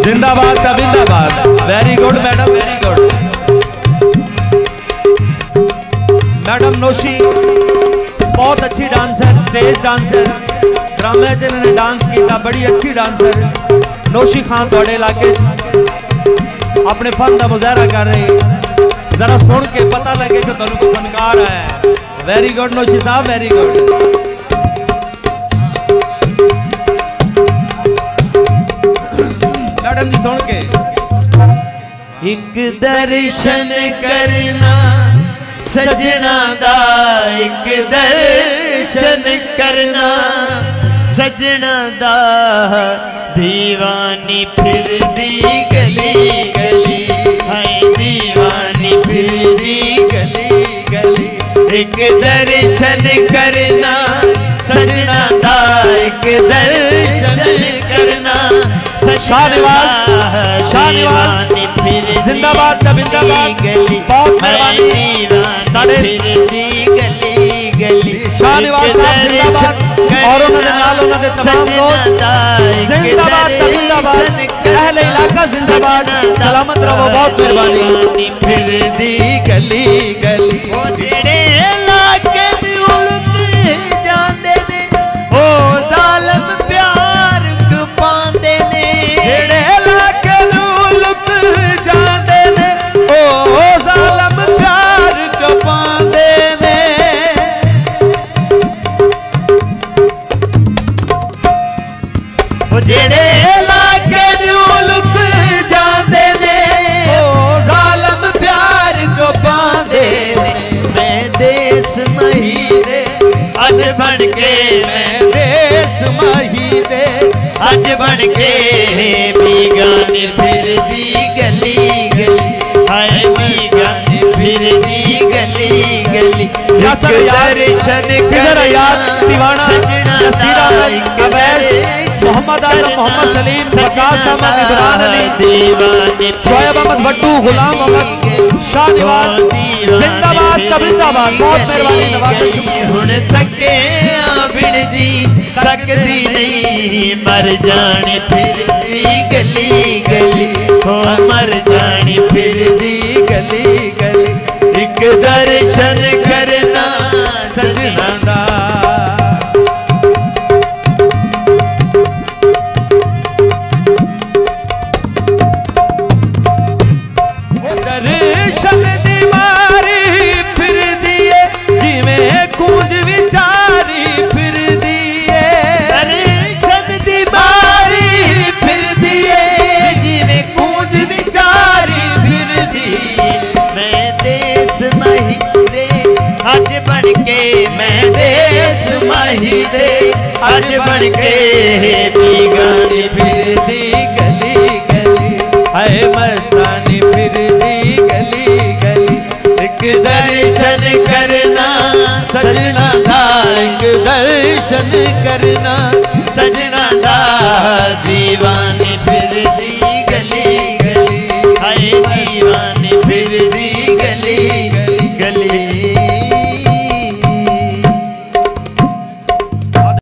जिंदाबाद का जिंदाबाद। Very good madam, very good madam. Naushi बहुत अच्छी डांसर, स्टेज डांसर, ड्रामे च इन्होंने डांस किया, बड़ी अच्छी डांसर। नौशी खान थोड़े इलाके अपने फन का मुजाहरा कर रहे, जरा सुन के पता लगे कि तुहानू कोई फनकार है। वेरी गुड नौशी साहब, वेरी गुड। मैडम जी सुन के। एक दर्शन करना सजना दा, एक दर्शन करना सजना दा, दीवानी फिर दी गली गली, हाय दीवानी फिर दी गली गली। एक दर्शन करना सजना दा, एक दर्शन करना शाहनवाज, शाहनवाज जिंदाबाद का जिंदाबाद। बहुत मेहरबानी साढ़े गली गली। शाहनवाज साहब जिंदाबाद और उन्होंने नाल उन्होंने तमाम दोस्त जिंदाबाद का जिंदाबाद। अहले इलाका जिंदाबाद, सलामत रहो, बहुत मेहरबानी। फिर दी गली गली ओ जेड़े लाके उलक जांदे ने, ओ जालिम प्यार पांदे ने, जेड़े लाके उलक जांदे ने, ओ जालिम प्यार पांदे ने। ओ जेड़े लाके उलक जांदे ने, ओ जालिम प्यार को पांदे ने। मैं देश महीरे अज बन के, मैं देश महीरे अज बन के, बीगानी फिर दी गली गली, हाय बीगानी फिर दी गली गली। दर्शन कर दीवाना मोहम्मद आलम, मोहम्मद सलीम, वकास अहमद, इमरान अली, दीवानी शोएब अहमद भट्टू, गुलाम अहमद, शाहनवाज जिंदाबाद का जिंदाबाद। बहुत मेहरबानी नवाज। हुण तके बिन जी सकती नहीं, मर जाने फिर दी गली गली, हो मर जाने फिर दी गली गली। एक दर्शन करना सजना दा, दर्शन दी मारी फिर दिए, जिमें कूंज विचारी फिर दिए। दर्शन दी मारी फिर दिए, जिमें कूंज विचारी फिर दिए। मैं देश महीरे अज बन के, मैं देश महीरे अज बन के, बीगानी फिर दी गली गली, हाय मस्तानी फिर दी गली गली। एक दर्शन करना सजना दा, एक दर्शन करना सजना दा, दीवानी